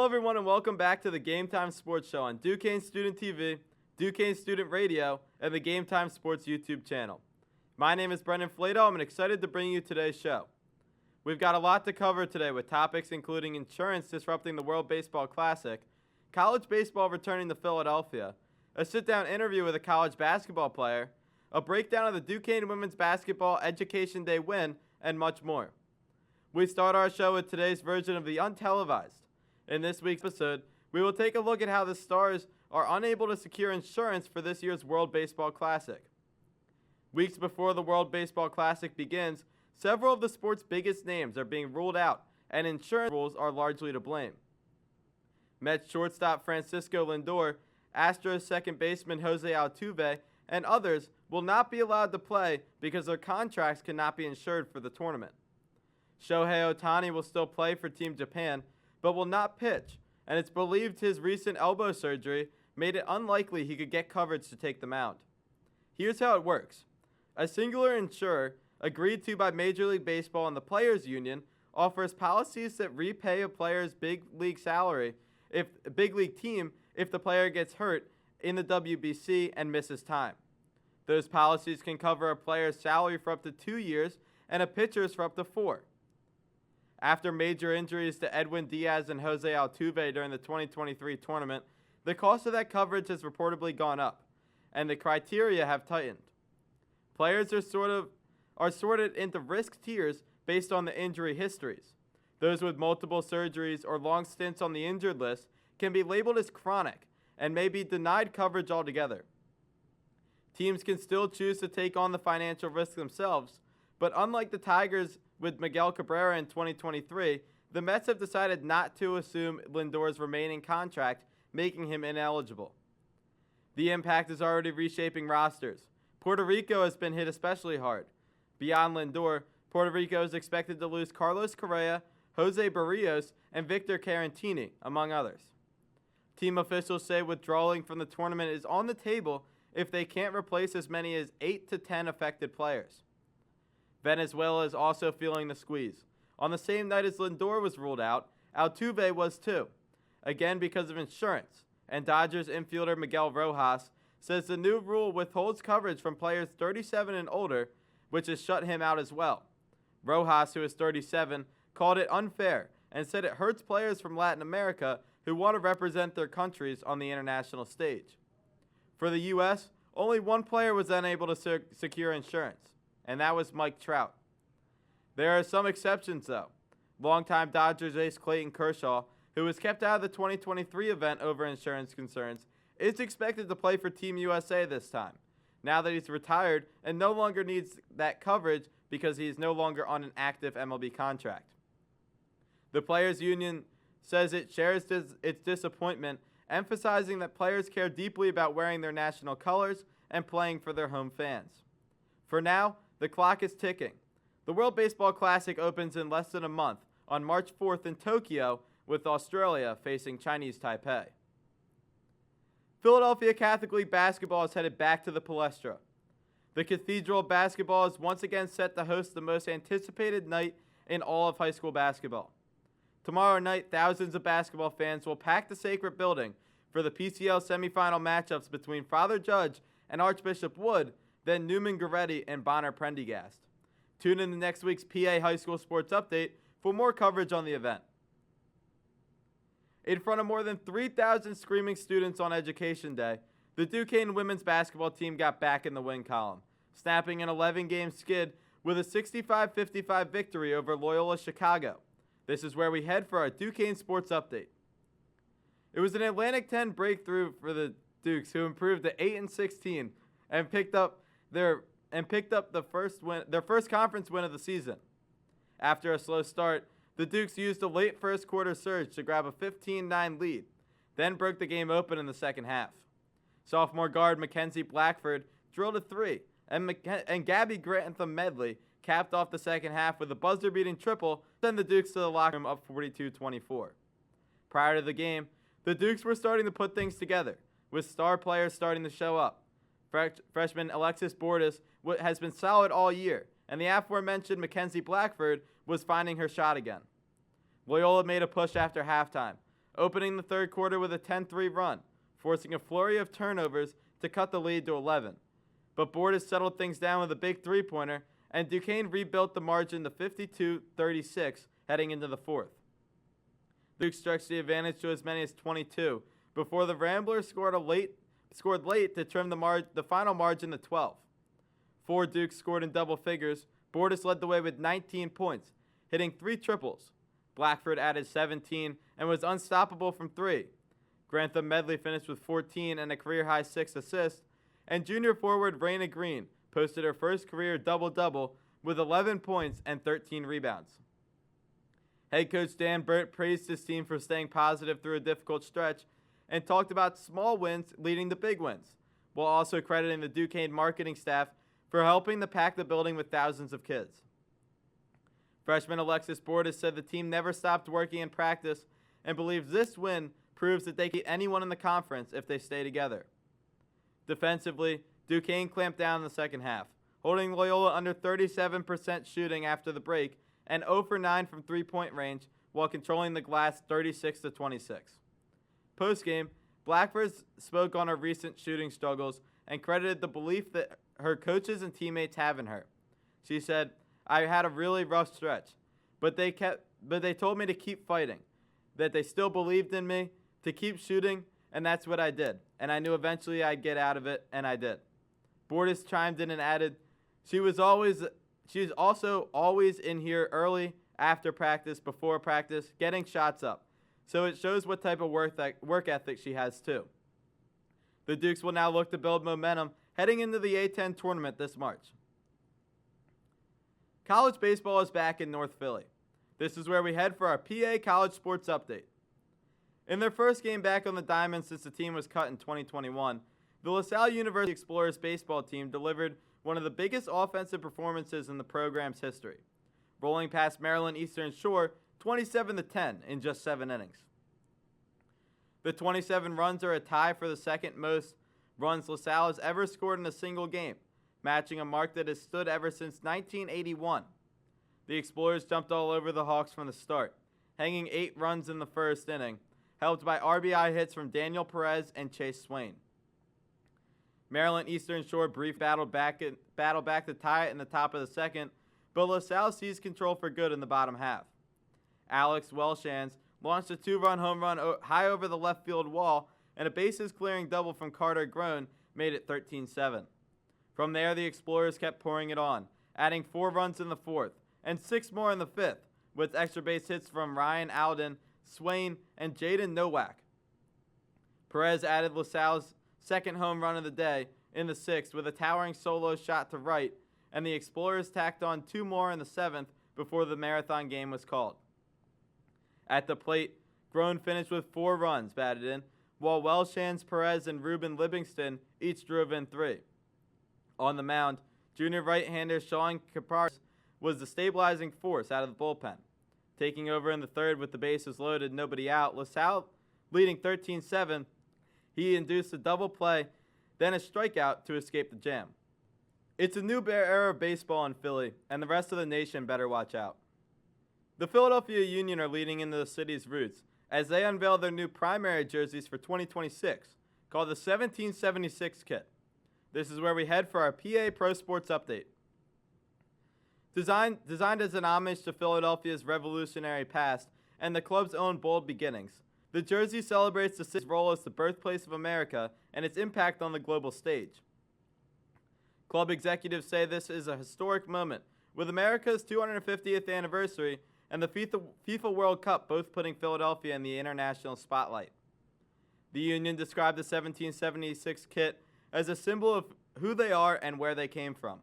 everyone, and welcome back to the GameTime Sports Show on Duquesne Student TV, Duquesne Student Radio, and the GameTime Sports YouTube channel. My name is Brendan Flatow. I'm excited to bring you today's show. We've got a lot to cover today with topics including insurance disrupting the World Baseball Classic, college baseball returning to Philadelphia, a sit-down interview with a college basketball player, a breakdown of the Duquesne Women's Basketball Education Day win, and much more. We start our show with today's version of the Untelevised. In this week's episode, we will take a look at how the Stars are unable to secure insurance for this year's World Baseball Classic. Weeks before the World Baseball Classic begins, several of the sport's biggest names are being ruled out, and insurance rules are largely to blame. Mets shortstop Francisco Lindor, Astros second baseman Jose Altuve, and others will not be allowed to play because their contracts cannot be insured for the tournament. Shohei Ohtani will still play for Team Japan, but will not pitch, and it's believed his recent elbow surgery made it unlikely he could get coverage to take the mound. Here's how it works. A singular insurer, agreed to by Major League Baseball and the Players Union, offers policies that repay a player's big league salary if a big league team if the player gets hurt in the WBC and misses time. Those policies can cover a player's salary for up to 2 years and a pitcher's for up to 4. After major injuries to Edwin Diaz and Jose Altuve during the 2023 tournament, the cost of that coverage has reportedly gone up, and the criteria have tightened. Players are sorted into risk tiers based on the injury histories. Those with multiple surgeries or long stints on the injured list can be labeled as chronic and may be denied coverage altogether. Teams can still choose to take on the financial risk themselves, but unlike the Tigers with Miguel Cabrera in 2023, the Mets have decided not to assume Lindor's remaining contract, making him ineligible. The impact is already reshaping rosters. Puerto Rico has been hit especially hard. Beyond Lindor, Puerto Rico is expected to lose Carlos Correa, Jose Barrios, and Victor Carantini, among others. Team officials say withdrawing from the tournament is on the table if they can't replace as many as 8 to 10 affected players. Venezuela is also feeling the squeeze. On the same night as Lindor was ruled out, Altuve was too, again because of insurance, and Dodgers infielder Miguel Rojas says the new rule withholds coverage from players 37 and older, which has shut him out as well. Rojas, who is 37, called it unfair and said it hurts players from Latin America who want to represent their countries on the international stage. For the U.S., only one player was unable to secure insurance, and that was Mike Trout. There are some exceptions, though. Longtime Dodgers ace Clayton Kershaw, who was kept out of the 2023 event over insurance concerns, is expected to play for Team USA this time, now that he's retired and no longer needs that coverage because he is no longer on an active MLB contract. The Players Union says it shares its disappointment, emphasizing that players care deeply about wearing their national colors and playing for their home fans. For now, the clock is ticking. The World Baseball Classic opens in less than a month on March 4th in Tokyo, with Australia facing Chinese Taipei. Philadelphia Catholic League basketball is headed back to the Palestra. The Cathedral of Basketball is once again set to host the most anticipated night in all of high school basketball. Tomorrow night, thousands of basketball fans will pack the sacred building for the PCL semifinal matchups between Father Judge and Archbishop Wood, then Newman Goretti and Bonner Prendergast. Tune in to next week's PA High School Sports Update for more coverage on the event. In front of more than 3,000 screaming students on Education Day, the Duquesne women's basketball team got back in the win column, snapping an 11-game skid with a 65-55 victory over Loyola Chicago. This is where we head for our Duquesne Sports Update. It was an Atlantic 10 breakthrough for the Dukes, who improved to 8-16 and picked up their first conference win of the season. After a slow start, the Dukes used a late first quarter surge to grab a 15-9 lead, then broke the game open in the second half. Sophomore guard Mackenzie Blackford drilled a three, and Gabby Grantham Medley capped off the second half with a buzzer-beating triple, send the Dukes to the locker room up 42-24. Prior to the game, the Dukes were starting to put things together, with star players starting to show up. Freshman Alexis Bordas has been solid all year, and the aforementioned Mackenzie Blackford was finding her shot again. Loyola made a push after halftime. opening the third quarter with a 10-3 run, forcing a flurry of turnovers to cut the lead to 11. But Borders settled things down with a big three-pointer, and Duquesne rebuilt the margin to 52-36 heading into the fourth. Duke stretched the advantage to as many as 22 before the Ramblers scored late to trim the final margin to 12. 4 Dukes scored in double figures. Borders led the way with 19 points, hitting 3 triples. Blackford added 17 and was unstoppable from 3. Grantham Medley finished with 14 and a career-high 6 assists, and junior forward Raina Green posted her first career double-double with 11 points and 13 rebounds. Head coach Dan Burt praised his team for staying positive through a difficult stretch and talked about small wins leading to big wins, while also crediting the Duquesne marketing staff for helping to pack the building with thousands of kids. Freshman Alexis Borders said the team never stopped working in practice and believes this win proves that they can beat anyone in the conference if they stay together. Defensively, Duquesne clamped down in the second half, holding Loyola under 37% shooting after the break and 0 for 9 from three-point range while controlling the glass 36-26. Post-game, Blackford spoke on her recent shooting struggles and credited the belief that her coaches and teammates have in her. She said, "I had a really rough stretch, but they told me to keep fighting, that they still believed in me, to keep shooting, and that's what I did. And I knew eventually I'd get out of it, and I did." Borders chimed in and added, She's also always in here early, after practice, before practice, getting shots up. So it shows what type of work ethic she has too. The Dukes will now look to build momentum heading into the A-10 tournament this March. College baseball is back in North Philly. This is where we head for our PA College Sports Update. In their first game back on the diamond since the team was cut in 2021, the LaSalle University Explorers baseball team delivered one of the biggest offensive performances in the program's history, rolling past Maryland Eastern Shore 27-10 in just 7 innings. The 27 runs are a tie for the second most runs LaSalle has ever scored in a single game, matching a mark that has stood ever since 1981. The Explorers jumped all over the Hawks from the start, hanging 8 runs in the first inning, helped by RBI hits from Daniel Perez and Chase Swain. Maryland Eastern Shore brief battled back to tie it in the top of the second, but LaSalle seized control for good in the bottom half. Alex Welshans launched a 2-run home run high over the left field wall, and a bases-clearing double from Carter Groen made it 13-7. From there, the Explorers kept pouring it on, adding 4 runs in the fourth and 6 more in the fifth, with extra base hits from Ryan Alden, Swain, and Jaden Nowak. Perez added LaSalle's second home run of the day in the sixth with a towering solo shot to right, and the Explorers tacked on 2 more in the seventh before the marathon game was called. At the plate, Groen finished with 4 runs batted in, while Welshans, Perez, and Ruben Livingston each drove in 3. On the mound, junior right-hander Sean Capars was the stabilizing force out of the bullpen. Taking over in the third with the bases loaded, nobody out, LaSalle leading 13-7, he induced a double play, then a strikeout to escape the jam. It's a new era of baseball in Philly, and the rest of the nation better watch out. The Philadelphia Union are leading into the city's roots as they unveil their new primary jerseys for 2026, called the 1776 Kit. This is where we head for our PA Pro Sports Update. Designed as an homage to Philadelphia's revolutionary past and the club's own bold beginnings, the jersey celebrates the city's role as the birthplace of America and its impact on the global stage. Club executives say this is a historic moment, with America's 250th anniversary and the FIFA World Cup both putting Philadelphia in the international spotlight. The Union described the 1776 kit as a symbol of who they are and where they came from,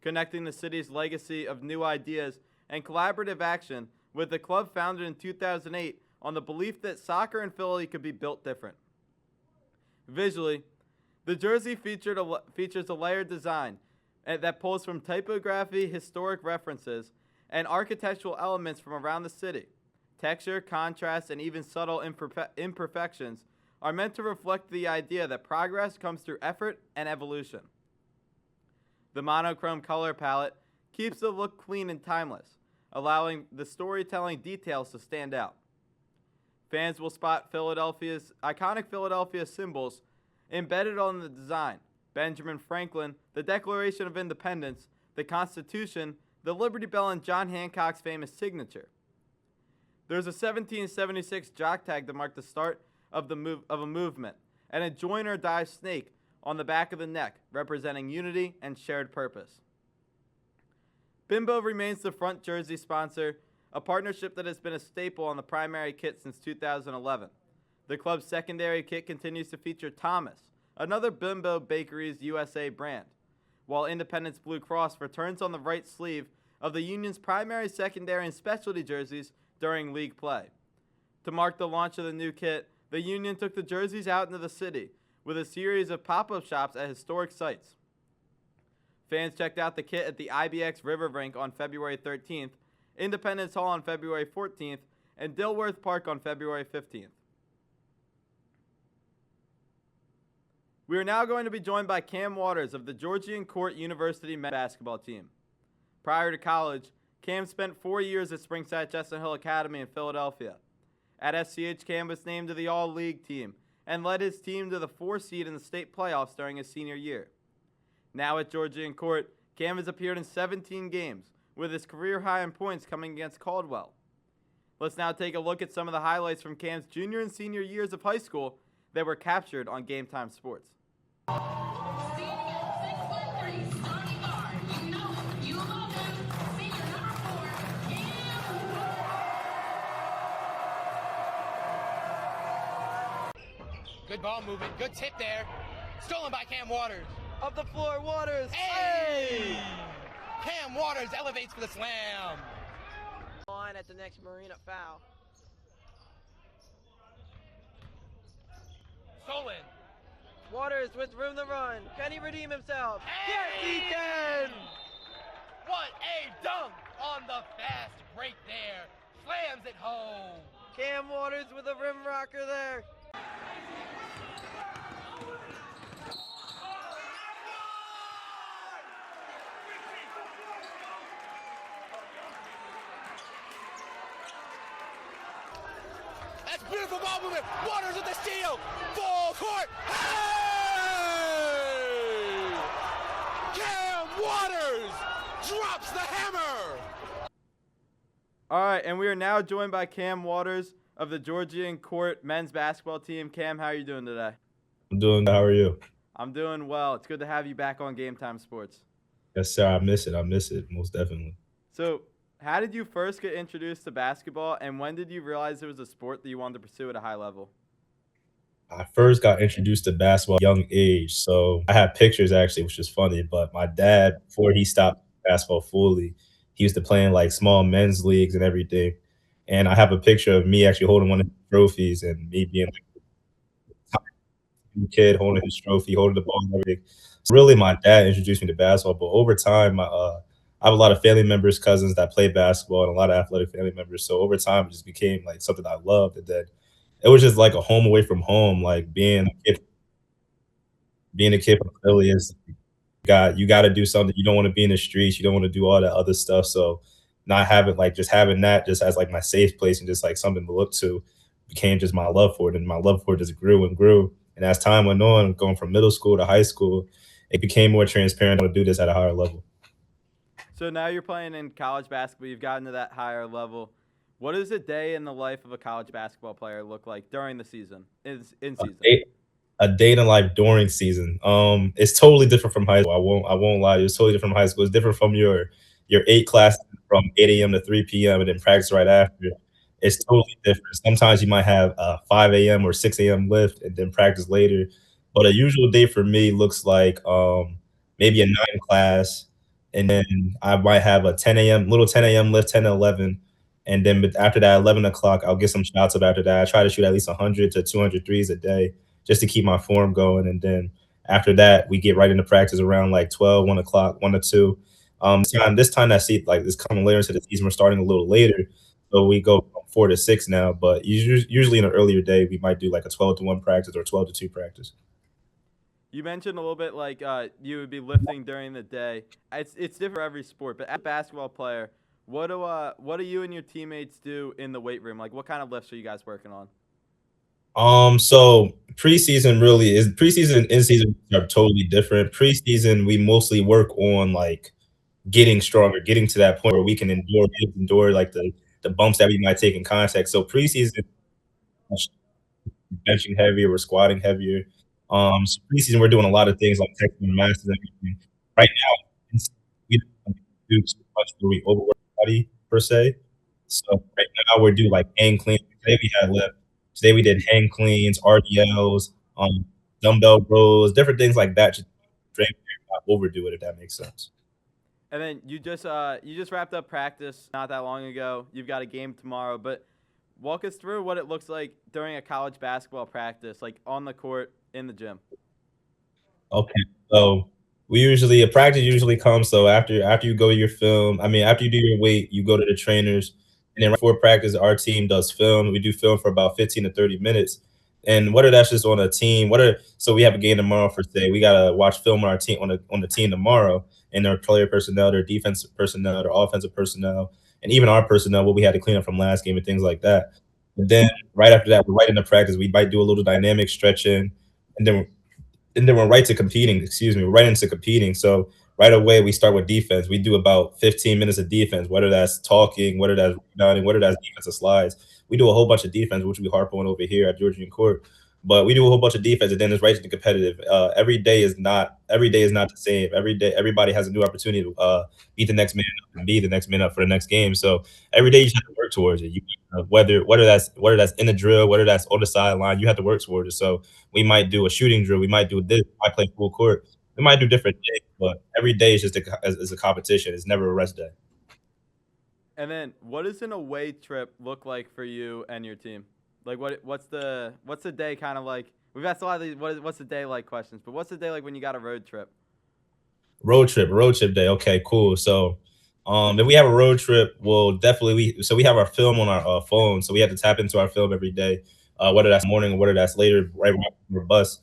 connecting the city's legacy of new ideas and collaborative action with the club founded in 2008 on the belief that soccer in Philly could be built different. Visually, the jersey features a layered design that pulls from typography, historic references, and architectural elements from around the city. Texture, contrast, and even subtle imperfections are meant to reflect the idea that progress comes through effort and evolution. The monochrome color palette keeps the look clean and timeless, allowing the storytelling details to stand out. Fans will spot Philadelphia's iconic Philadelphia symbols embedded on the design: Benjamin Franklin, the Declaration of Independence, the Constitution, the Liberty Bell, and John Hancock's famous signature. There's a 1776 jock tag to mark the start of a movement, and a join or die snake on the back of the neck, representing unity and shared purpose. Bimbo remains the front jersey sponsor, a partnership that has been a staple on the primary kit since 2011. The club's secondary kit continues to feature Thomas, another Bimbo Bakeries USA brand, while Independence Blue Cross returns on the right sleeve of the Union's primary, secondary, and specialty jerseys during league play. To mark the launch of the new kit, the Union took the jerseys out into the city with a series of pop-up shops at historic sites. Fans checked out the kit at the IBX River Rink on February 13th, Independence Hall on February 14th, and Dilworth Park on February 15th. We are now going to be joined by Cam Waters of the Georgian Court University men's basketball team. Prior to college, Cam spent 4 years at Springside Chestnut Hill Academy in Philadelphia. At SCH, Cam was named to the All-League team and led his team to the 4th seed in the state playoffs during his senior year. Now at Georgian Court, Cam has appeared in 17 games, with his career high in points coming against Caldwell. Let's now take a look at some of the highlights from Cam's junior and senior years of high school that were captured on GameTime Sports. Good ball movement, good tip there. Stolen by Cam Waters. Up the floor, Waters! Hey! Cam Waters elevates for the slam. Line at the next Marina foul. Stolen. Waters with room to run. Can he redeem himself? Hey! Yes, he can! What a dunk on the fast break there. Slams it home. Cam Waters with a rim rocker there. That's beautiful ball movement. Waters with the steal. Full court. Hey! Cam Waters drops the hammer. All right, and we are now joined by Cam Waters of the Georgian Court men's basketball team. Cam, how are you doing today? I'm doing good. How are you? I'm doing well. It's good to have you back on GameTime Sports. Yes, sir. I miss it. Most definitely. So, how did you first get introduced to basketball, and when did you realize it was a sport that you wanted to pursue at a high level? I first got introduced to basketball at a young age. So I have pictures actually, which is funny. But my dad, before he stopped basketball fully, he used to play in like small men's leagues and everything. And I have a picture of me actually holding one of his trophies and me being like a kid holding his trophy, holding the ball and everything. So really, my dad introduced me to basketball. But over time, I have a lot of family members, cousins that play basketball, and a lot of athletic family members. So over time, it just became like something I loved. And then it was just like a home away from home, like being a kid from Philly is you got to do something. You don't want to be in the streets. You don't want to do all that other stuff. So not having just having that just as like my safe place and just like something to look to became just my love for it. And my love for it just grew and grew. And as time went on, going from middle school to high school, it became more transparent to do this at a higher level. So now you're playing in college basketball. You've gotten to that higher level. What does a day in the life of a college basketball player look like during the season, in season? A day in life during season. It's totally different from high school. I won't lie. It's totally different from high school. It's different from your 8 classes from 8 a.m. to 3 p.m. and then practice right after. It's totally different. Sometimes you might have a 5 a.m. or 6 a.m. lift and then practice later. But a usual day for me looks like maybe a 9 class, and then I might have a 10 a.m. lift, 10 to 11. And then after that, 11 o'clock, I'll get some shots up after that. I try to shoot at least 100 to 200 threes a day just to keep my form going. And then after that, we get right into practice around like 12, 1 o'clock, 1 to 2. This time that is coming later into the season. We're starting a little later. So we go from 4 to 6 now. But usually in an earlier day, we might do like a 12 to 1 practice or 12 to 2 practice. You mentioned a little bit like you would be lifting during the day. It's different for every sport, but as a basketball player, what do you and your teammates do in the weight room? Like, what kind of lifts are you guys working on? So preseason and in season are totally different. Preseason, we mostly work on like getting stronger, getting to that point where we can endure like the bumps that we might take in contact. So preseason, benching heavier, we're squatting heavier. So preseason, we're doing a lot of things like texting the masters and everything. Right now, we don't do too much where we overwork the body per se. So right now we're doing like hang cleans. Today we had lift. Today we did hang cleans, RDLs, dumbbell rows, different things like that. Just not overdo it if that makes sense. And then you just wrapped up practice not that long ago. You've got a game tomorrow, but walk us through what it looks like during a college basketball practice, like on the court, in the gym. Okay, so we usually a practice usually comes so after you go to your film, I mean after you do your weight, you go to the trainers, and then right before practice, our team does film. We do film for about 15 to 30 minutes, and whether that's just on a team, whether so we have a game tomorrow for today. We gotta watch film on our team on the team tomorrow, and their player personnel, their defensive personnel, their offensive personnel, and even our personnel, what we had to clean up from last game and things like that. But then right after that, we're right into practice. We might do a little dynamic stretching, and then we're right to competing. Excuse me, we're right into competing. So right away we start with defense. We do about 15 minutes of defense, whether that's talking, whether that's rebounding, whether that's defensive slides. We do a whole bunch of defense, which we harp on over here at Georgian Court. But we do a whole bunch of defense, and then it's right to the competitive. Every day is not the same. Every day, everybody has a new opportunity to beat the next man up and be the next man up for the next game. So every day you just have to work towards it. Whether that's in the drill, whether that's on the sideline, you have to work towards it. So we might do a shooting drill. We might do this. We might play full court. We might do different things, but every day is just is a competition. It's never a rest day. And then, what does an away trip look like for you and your team? Like, what's the day kind of like? We've asked a lot of these what's the day like questions, but what's the day like when you got a road trip? Road trip day. Okay, cool. So, if we have a road trip, we'll definitely we have our film on our phone, so we have to tap into our film every day, whether that's morning or whether that's later, right when we're bus.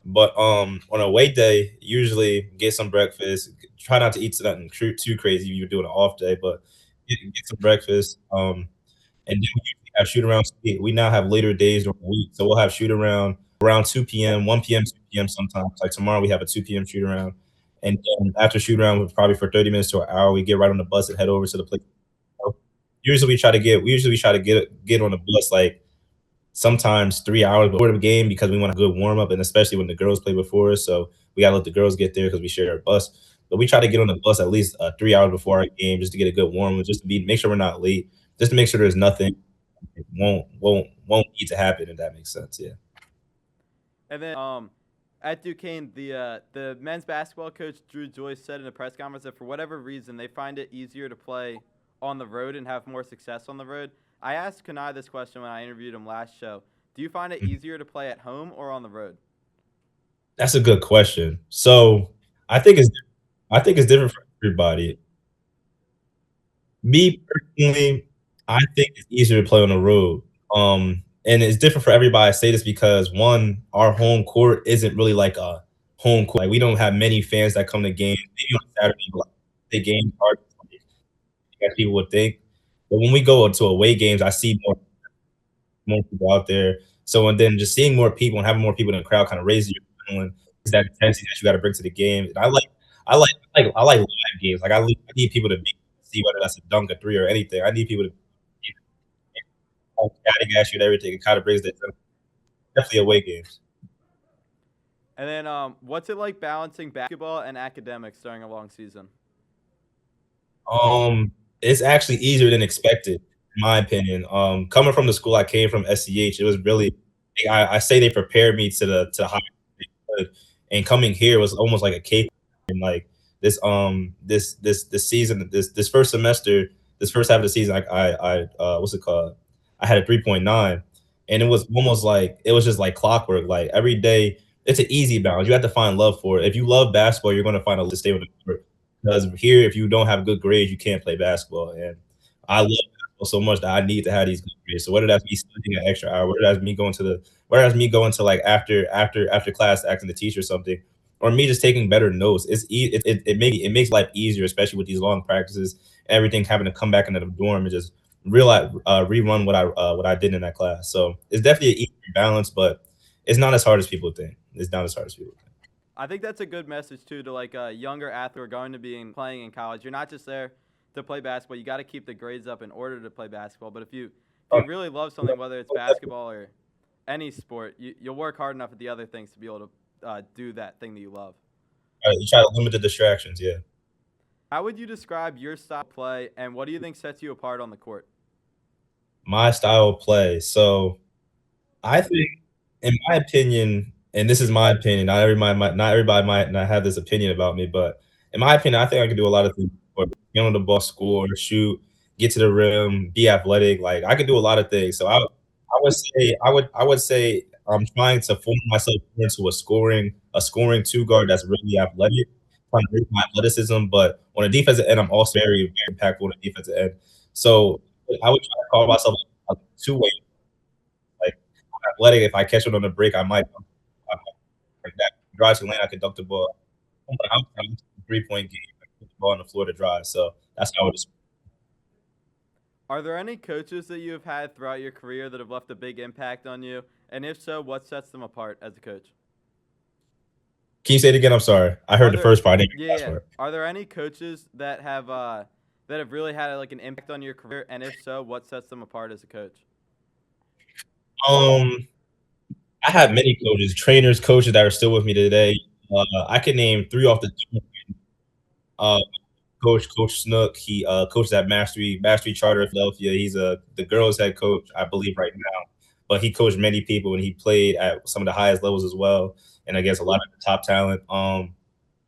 But on a away day, usually get some breakfast. Try not to eat nothing too crazy. You're doing an off day, but get some breakfast. And then we usually have shoot around. We now have later days during the week, so we'll have shoot around 2 p.m., 1 p.m., 2 p.m. sometimes. Like tomorrow, we have a 2 p.m. shoot around, and then after shoot around, probably for 30 minutes to an hour, we get right on the bus and head over to the place. Usually we try to get on the bus like sometimes 3 hours before the game because we want a good warm up, and especially when the girls play before us, so we gotta let the girls get there because we share our bus. But we try to get on the bus at least 3 hours before our game just to get a good warm up, just to make sure we're not late, just to make sure there's nothing won't need to happen if that makes sense. Yeah. And then, at Duquesne, the men's basketball coach Drew Joyce said in a press conference that for whatever reason they find it easier to play on the road and have more success on the road. I asked Kanai this question when I interviewed him last show. Do you find it easier to play at home or on the road? That's a good question. So I think it's I think it's different for everybody. Me personally, I think it's easier to play on the road. And it's different for everybody. I say this because one, our home court isn't really like a home court. Like we don't have many fans that come to games. Maybe on Saturday, like, the game hard as people would think. But when we go to away games, I see more people out there. So and then just seeing more people and having more people in the crowd kind of raises your adrenaline. Is that intensity that you got to bring to the game. And I like live games. Like I need people to see whether that's a dunk, a three, or anything. I need people to gas you and everything. It kind of brings that definitely away games. And then, what's it like balancing basketball and academics during a long season? It's actually easier than expected, in my opinion. Coming from the school I came from, SCH, it was really I say they prepared me to the high they could, and coming here was almost like a cake. And like this season, this first semester, this first half of the season, I what's it called? I had a 3.9, and it was almost like it was just like clockwork. Like every day, it's an easy balance. You have to find love for it. If you love basketball, you're going to find a to stay on the court. Because here, if you don't have good grades, you can't play basketball. And I love basketball so much that I need to have these good grades. So whether that's me studying an extra hour, whether that's me going to like after class asking the teacher something, or me just taking better notes, it makes life easier, especially with these long practices. Everything having to come back into the dorm and just rerun what I did in that class. So it's definitely an equal balance, but it's not as hard as people think. It's not as hard as people think. I think that's a good message too to like younger athletes who are going to be playing in college. You're not just there to play basketball. You got to keep the grades up in order to play basketball. But if you really love something, whether it's basketball or any sport, you'll work hard enough at the other things to be able to do that thing that you love. You try to limit the distractions. Yeah. How would you describe your style of play, and what do you think sets you apart on the court? My style of play. So I think, in my opinion, and this is my opinion, not everybody might not have this opinion about me, but in my opinion, I think I can do a lot of things. Get on the ball, score, shoot, get to the rim, be athletic. Like I could do a lot of things. So I would say I'm trying to form myself into a scoring two guard that's really athletic, trying to break my athleticism. But on the defensive end, I'm also very, very impactful on the defensive end. So I would try to call myself a two-way. Like I'm athletic. If I catch it on the break, I might like that. Drive to lane, I can dunk the ball. I'm 3-point game. I can put the ball on the floor to drive. So that's how it is. Are there any coaches that you have had throughout your career that have left a big impact on you? And if so, what sets them apart as a coach? Can you say it again? I'm sorry. I Are heard the there, first part. I didn't hear the yeah, last yeah. part. Are there any coaches that have really had like an impact on your career? And if so, what sets them apart as a coach? Um, I have many coaches, trainers, coaches that are still with me today. I can name three off the top. Uh, Coach Snook. He coaches at Mastery Charter Philadelphia. He's the girls' head coach, I believe, right now. But he coached many people, and he played at some of the highest levels as well, and against a lot of the top talent.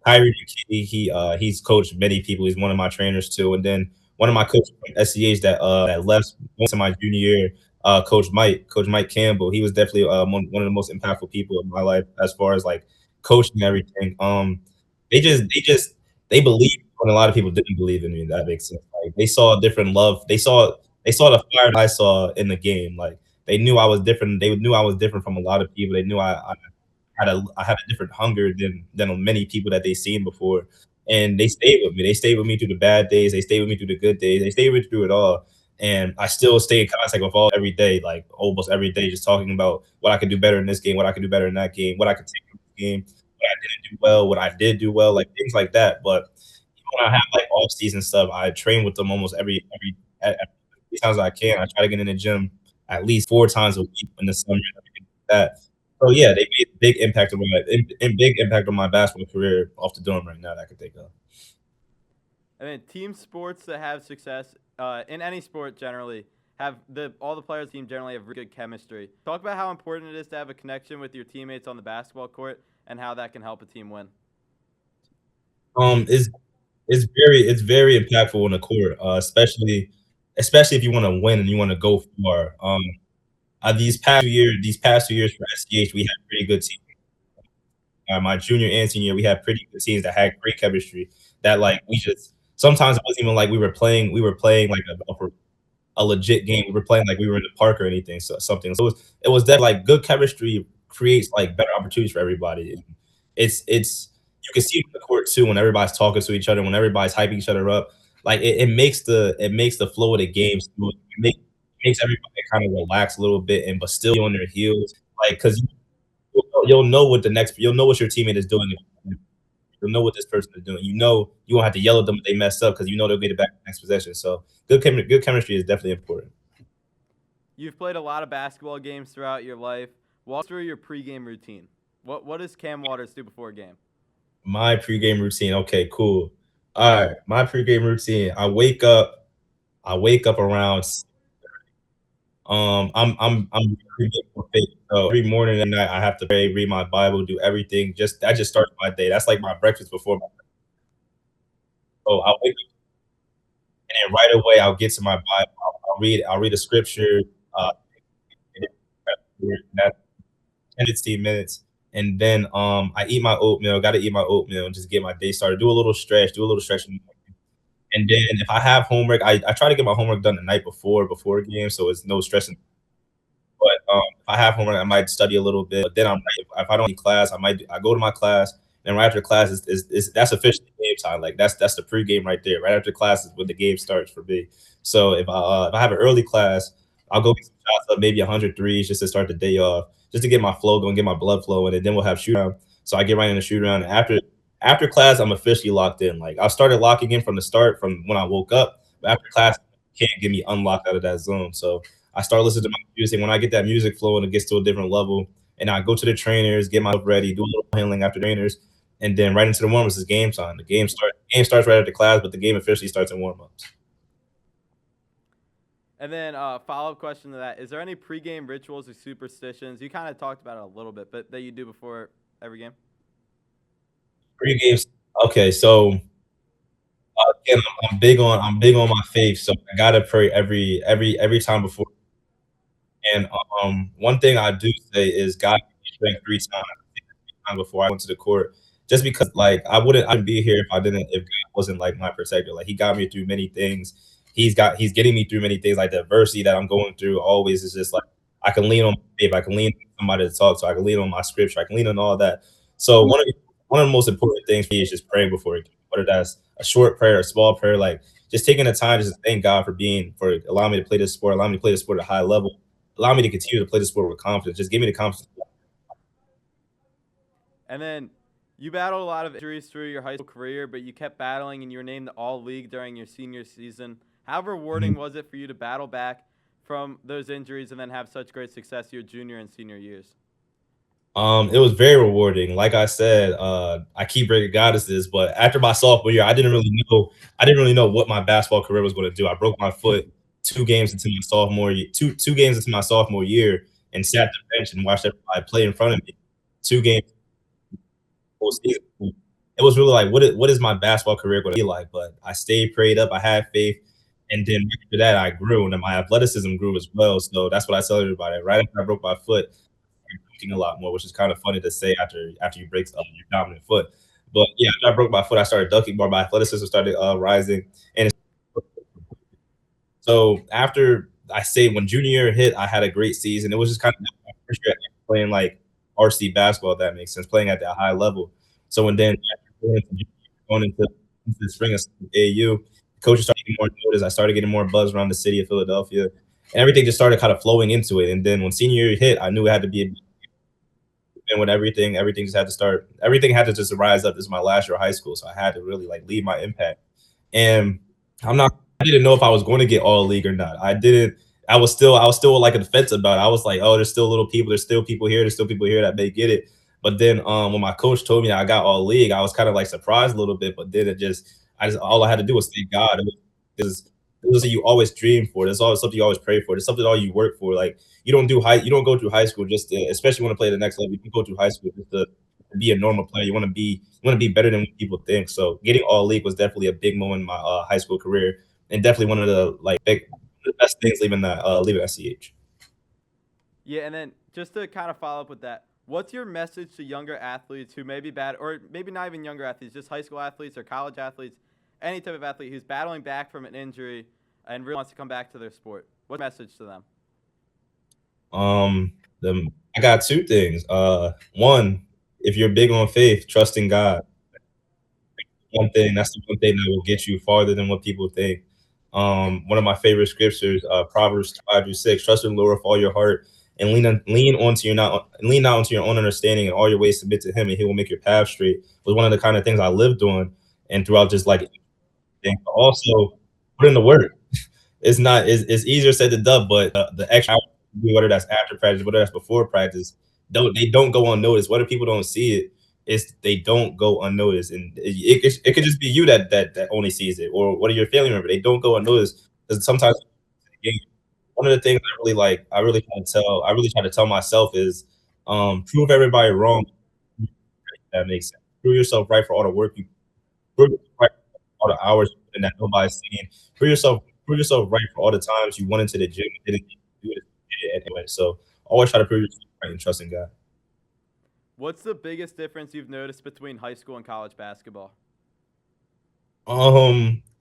Kyrie McKinney, he's coached many people. He's one of my trainers too. And then one of my coaches from SCH that left into my junior year, Coach Mike Campbell. He was definitely one of the most impactful people in my life as far as like coaching and everything. They believed when a lot of people didn't believe in me. That makes sense. Like they saw a different love. They saw the fire that I saw in the game. Like they knew I was different. They knew I was different from a lot of people. They knew I had a different hunger than many people that they seen before, and they stayed with me. They stayed with me through the bad days. They stayed with me through the good days. They stayed with me through it all, and I still stay in contact with all every day, like almost every day, just talking about what I could do better in this game, what I could do better in that game, what I could take from this game, what I didn't do well, what I did do well, like things like that. But when I have like off season stuff, I train with them almost every times I can. I try to get in the gym at least 4 times a week in the summer. Everything like that. So yeah, they made a big impact on big impact on my basketball career off the dome right now that I can think of. And then team sports that have success in any sport generally have all the players on the team generally have really good chemistry. Talk about how important it is to have a connection with your teammates on the basketball court and how that can help a team win. Um, it's it's very impactful on the court, especially if you want to win and you want to go far. These past 2 years for SCH, we had pretty good teams. My junior and senior year, we had pretty good teams that had great chemistry. That like we just sometimes it wasn't even like we were playing like a legit game. We were playing like we were in the park or anything. So something. So it was that like good chemistry creates like better opportunities for everybody. It's you can see it on the court too when everybody's talking to each other, when everybody's hyping each other up. Like it makes the flow of the game smooth. Makes everybody kind of relax a little bit and but still be on their heels. Like because you'll know what your teammate is doing. You'll know what this person is doing. You know you won't have to yell at them if they mess up because you know they'll get it back next possession. So good chemistry is definitely important. You've played a lot of basketball games throughout your life. Walk through your pregame routine. What does Cam Waters do before a game? My pregame routine. Okay, cool. All right, my pregame routine. I wake up around. I'm very big for faith. So every morning and night I have to pray, read my Bible, do everything. Just that just starts my day. That's like my breakfast before my. So I wake up and then right away I'll get to my Bible. I'll read a scripture. Uh, that's 10 to 15 minutes, and then I eat my oatmeal. Got to eat my oatmeal and just get my day started. Do a little stretching. And then if I have homework, I try to get my homework done the night before a game, so it's no stress. But if I have homework, I might study a little bit. But then if I don't need class, I go to my class. And right after class, that's officially game game time. Like that's the pregame right there. Right after class is when the game starts for me. So if I have an early class, I'll go get some shots up, maybe 100 threes just to start the day off, just to get my flow going, get my blood flowing, and then we'll have shoot around. So I get right in the shoot around. And after class, I'm officially locked in. Like I started locking in from the start, from when I woke up. But after class, can't get me unlocked out of that zone. So I start listening to my music. When I get that music flowing, it gets to a different level. And I go to the trainers, get myself ready, do a little handling after trainers, and then right into the warm-ups is game time. The game starts right after class, but the game officially starts in warm-ups. And then follow-up question to that: is there any pregame rituals or superstitions? You kind of talked about it a little bit, but that you do before every game? Pre-games. Okay, so again, I'm big on my faith, so I gotta pray every time before. And one thing I do say is God give me strength 3 times before I went to the court. Just because like I wouldn't be here if God wasn't like my protector. Like he got me through many things. He's getting me through many things. Like the adversity that I'm going through always is just like I can lean on my faith, I can lean on somebody to talk to, I can lean on my scripture, I can lean on all that. So one of the most important things for me is just praying before it, whether that's a short prayer, a small prayer, like just taking the time to just thank God for allowing me to play this sport, allowing me to play this sport at a high level, allow me to continue to play the sport with confidence. Just give me the confidence. And then you battled a lot of injuries through your high school career, but you kept battling and you were named the All-League during your senior season. How rewarding was it for you to battle back from those injuries and then have such great success your junior and senior years? It was very rewarding. Like I said, I keep breaking goddesses, but after my sophomore year, I didn't really know what my basketball career was going to do. I broke my foot 2 games into my sophomore year, two games into my sophomore year, and sat the bench and watched everybody play in front of me. 2 games full season. It was really like, what is my basketball career going to be like? But I stayed prayed up. I had faith, and then after that, I grew, and my athleticism grew as well. So that's what I tell everybody. Right after I broke my foot, looking a lot more, which is kind of funny to say after you break your dominant foot. But yeah, after I broke my foot, I started ducking more. My athleticism started rising, and so after I say when junior year hit, I had a great season. It was just kind of my first year playing like RC basketball, if that makes sense, playing at that high level. So and then after going into the spring of AU, coaches started getting more notice. I started getting more buzz around the city of Philadelphia, and everything just started kind of flowing into it. And then when senior year hit, I knew it had to be and with everything just had to start. Everything had to just rise up. This is my last year of high school, so I had to really like leave my impact. And I didn't know if I was going to get all league or not. I didn't. I was still like a defense about it. I was like, oh, there's still little people. There's still people here. There's still people here that may get it. But then when my coach told me that I got all league, I was kind of like surprised a little bit. But then all I had to do was thank God. It was something you always dream for. It's always something you always pray for. It's something all you work for. Like you don't go through high school just to, especially when to play the next level. You can go through high school just to be a normal player. You want to be better than what people think. So getting all league was definitely a big moment in my high school career, and definitely one of the best things leaving SCH. Yeah, and then just to kind of follow up with that, what's your message to younger athletes who may be bad, or maybe not even younger athletes, just high school athletes or college athletes, any type of athlete who's battling back from an injury and really wants to come back to their sport? What message to them? I got 2 things. One, if you're big on faith, trust in God. That's the one thing that will get you farther than what people think. One of my favorite scriptures, Proverbs 5-6, trust in the Lord with all your heart and lean not onto your own understanding, and all your ways submit to him, and he will make your path straight. Was one of the kind of things I lived on, and throughout just like but also put in the work. It's easier said than done, but the extra hours, whether that's after practice, whether that's before practice, don't go unnoticed. Whether people don't see it, they don't go unnoticed, and it could just be you that only sees it, or what are your family member? They don't go unnoticed because sometimes one of the things I really try to tell myself is prove everybody wrong. If that makes sense. Prove yourself right for all the work you prove yourself right for all the hours and that nobody's seeing. Prove yourself right for all the times you went into the gym and didn't do it anyway. So always try to prove yourself right and trust in God. What's the biggest difference you've noticed between high school and college basketball?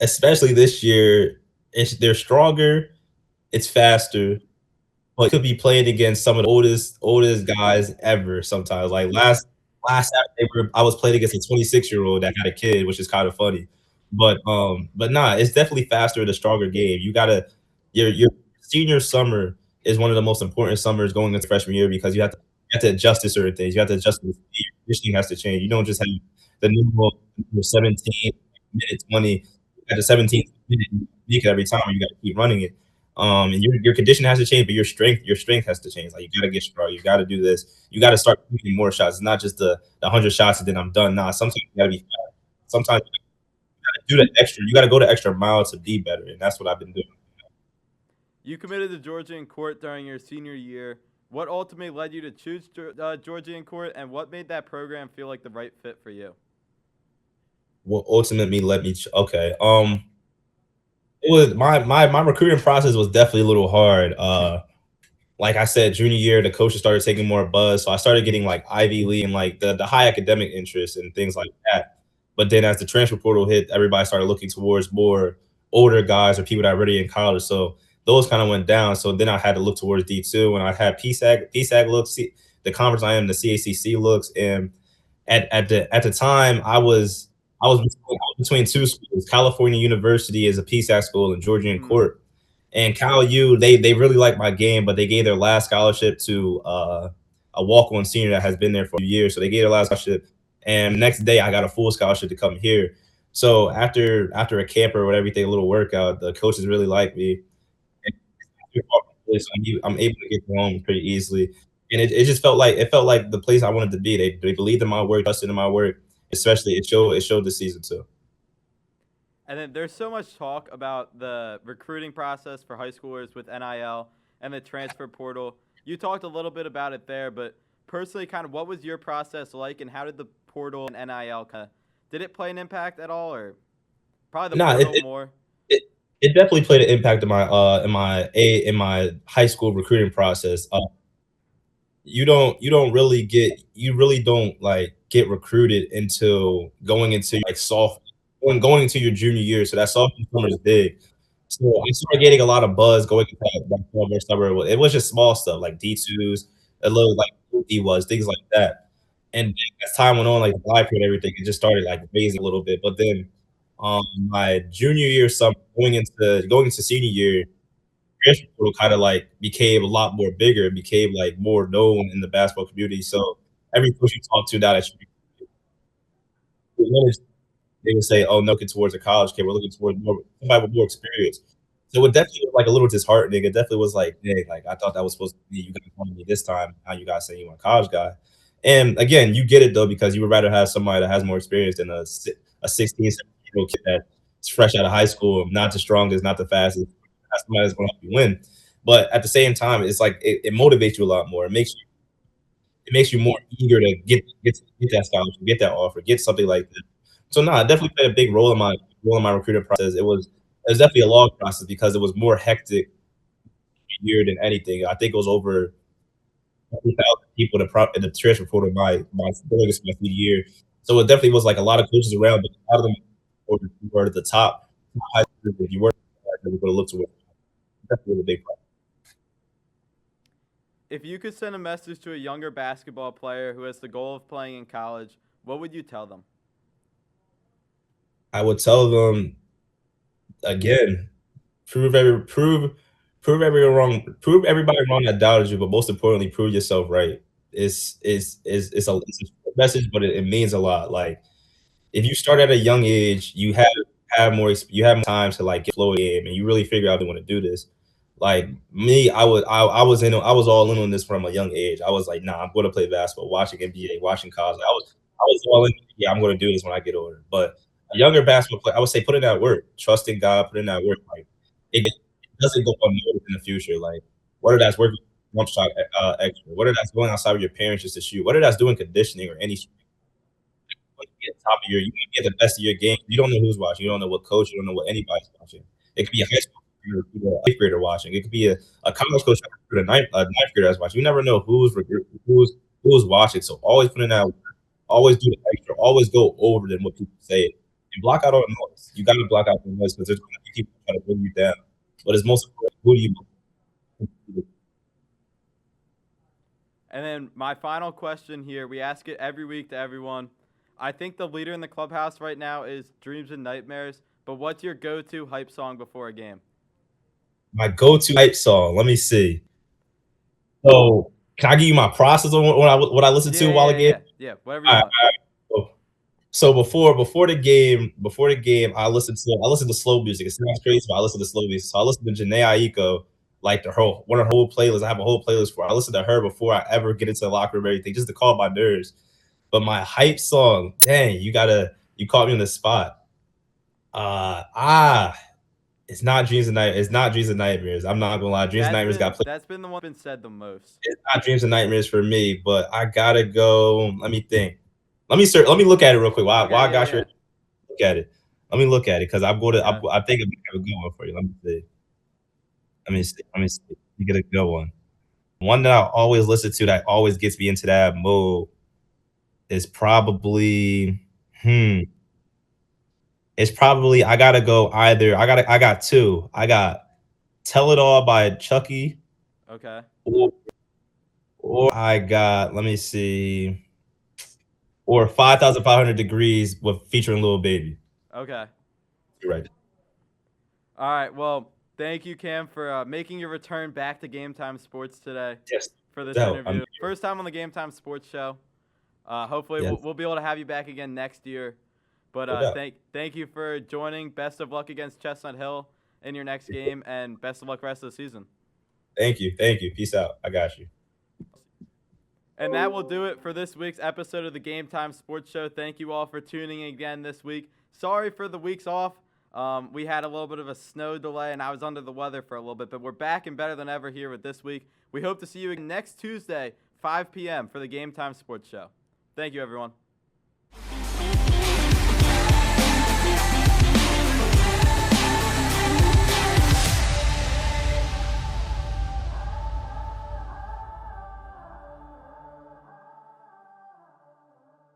Especially this year, they're stronger, it's faster, but could be playing against some of the oldest guys ever sometimes. Like last Saturday I was playing against a 26-year-old that had a kid, which is kind of funny. But nah, it's definitely faster, the stronger game. You gotta your senior summer is one of the most important summers going into freshman year because you have to adjust to certain things. You have to adjust to the speed. Your conditioning has to change. You don't just have the normal 17 minute 20 at the 17th minute you make it every time. You got to keep running it. And your condition has to change, but your strength has to change. Like you got to get strong. You got to do this. You got to start taking more shots. It's not just the 100 shots and then I'm done. Nah, sometimes you got to be fast. Sometimes you got to do the extra. You got to go the extra mile to be better, and that's what I've been doing. You committed to Georgian Court during your senior year. What ultimately led you to choose Georgian Court, and what made that program feel like the right fit for you? What ultimately led me. Okay. It was my recruiting process was definitely a little hard. Like I said, junior year, the coaches started taking more buzz. So I started getting like Ivy League and like the high academic interest and things like that. But then as the transfer portal hit, everybody started looking towards more older guys or people that are already in college. So those kind of went down. So then I had to look towards D2 and I had PSAG looks, the conference I am, the CACC looks. And at the time I was between two schools. California University is a PSAC school and Georgian Hmm. Court. And Cal U, they really liked my game, but they gave their last scholarship to a walk-on senior that has been there for a few years. So they gave their last scholarship, and next day I got a full scholarship to come here. So after a camper with everything, a little workout, the coaches really liked me. And so I'm able to get home pretty easily, and it just felt like the place I wanted to be. They believed in my work, trusted in my work. Especially it showed this season too. And then there's so much talk about the recruiting process for high schoolers with NIL and the transfer portal. You talked a little bit about it there, but personally, kind of what was your process like, and how did the portal and NIL kind of did it play an impact at all, or probably the Nah, portal more? it it definitely played an impact in my high school recruiting process. You really don't like get recruited until going into like soft going into your junior year. So that sophomore summer is big. So I started getting a lot of buzz going into that summer summer. It was just small stuff like D2s, a little like D was things like that. And then as time went on, like the live and everything, it just started like raising a little bit. But then my junior year summer going into senior year, transfer portal kind of like became a lot more bigger, became like more known in the basketball community. So every coach you talk to now that you they would say, "Oh, no, looking towards a college kid. We're looking towards more somebody with more experience." So it definitely was like a little disheartening. It definitely was like, "Dang, like I thought that was supposed to be you guys wanted me this time. Now you guys say you want a college guy." And again, you get it though because you would rather have somebody that has more experience than a 16, 17-year-old kid that's fresh out of high school, not the strongest, not the fastest. That's somebody that's going to help you win. But at the same time, it's like it motivates you a lot more. It makes you more eager to get that scholarship, get that offer, get something like that. So no, it definitely played a big role in my recruiting process. It was definitely a long process because it was more hectic year than anything. I think it was over 2,000 people in the transfer portal my biggest my senior year. So it definitely was like a lot of coaches around, but a lot of them were at the top high school. If you weren't, we would have looked to it. Definitely a big problem. If you could send a message to a younger basketball player who has the goal of playing in college, what would you tell them? I would tell them again, prove every prove everyone wrong, prove everybody wrong that doubted you, but most importantly, prove yourself right. It's a short message, but it means a lot. Like if you start at a young age, you have more time to like get flow of the game, and you really figure out you want to do this. Like me, I was all in on this from a young age. I was like, nah, I'm going to play basketball, watching NBA, watching college. I was all in. Yeah, I'm going to do this when I get older. But a younger basketball player, I would say, put in that work, trust in God, put in that work. Like it doesn't go unnoticed in the future. Like whether that's working jump shot extra, whether that's going outside with your parents just to shoot, whether that's doing conditioning or any want to be at the top of you want to be at the best of your game. You don't know who's watching. You don't know what coach. You don't know what anybody's watching. It could be a high school recruiter, a eighth grader watching. It could be a college coach a ninth grader that's watching. You never know who's watching. So always put in that work. Always do the extra. Always go over than what people say. And block out all the noise. You got to block out the noise because there's going to be people trying to bring you down. But it's most important, who do you And then my final question here, we ask it every week to everyone. I think the leader in the clubhouse right now is Dreams and Nightmares, but what's your go-to hype song before a game? My go-to hype song. Let me see. So, can I give you my process on what I listen to while the game? Yeah, whatever you want. So before the game, I listen to slow music. It sounds crazy, but I listen to slow music. So I listen to Janae Aiko, like one of her whole playlists. I have a whole playlist for her. I listen to her before I ever get into the locker room or anything, just to calm my nerves. But my hype song, dang, you caught me on the spot. It's not Dreams and Nightmares. It's not Dreams and Nightmares. I'm not gonna lie. Dreams and Nightmares got played. That's been the one been said the most. It's not Dreams and Nightmares for me, but I gotta go. Let me think. Let me look at it real quick. While I got your look at it. Let me look at it because I'm going to. I think I'm gonna have a good one for you. Let me see. You get a good one. One that I always listen to that always gets me into that mode is probably It's probably I gotta go either. I got two. I got Tell It All by Chucky. Okay. Or I got, let me see. Or 5,500 Degrees with featuring Lil Baby. Okay. You're right. All right. Well, thank you, Cam, for making your return back to Game Time Sports today. Yes. For this interview. First time on the Game Time Sports Show. Hopefully we'll be able to have you back again next year. But thank you for joining. Best of luck against Chestnut Hill in your next game, and best of luck rest of the season. Thank you. Peace out. I got you. And that will do it for this week's episode of the Game Time Sports Show. Thank you all for tuning in again this week. Sorry for the weeks off. We had a little bit of a snow delay, and I was under the weather for a little bit, but we're back and better than ever here with this week. We hope to see you next Tuesday, 5 p.m. for the Game Time Sports Show. Thank you, everyone.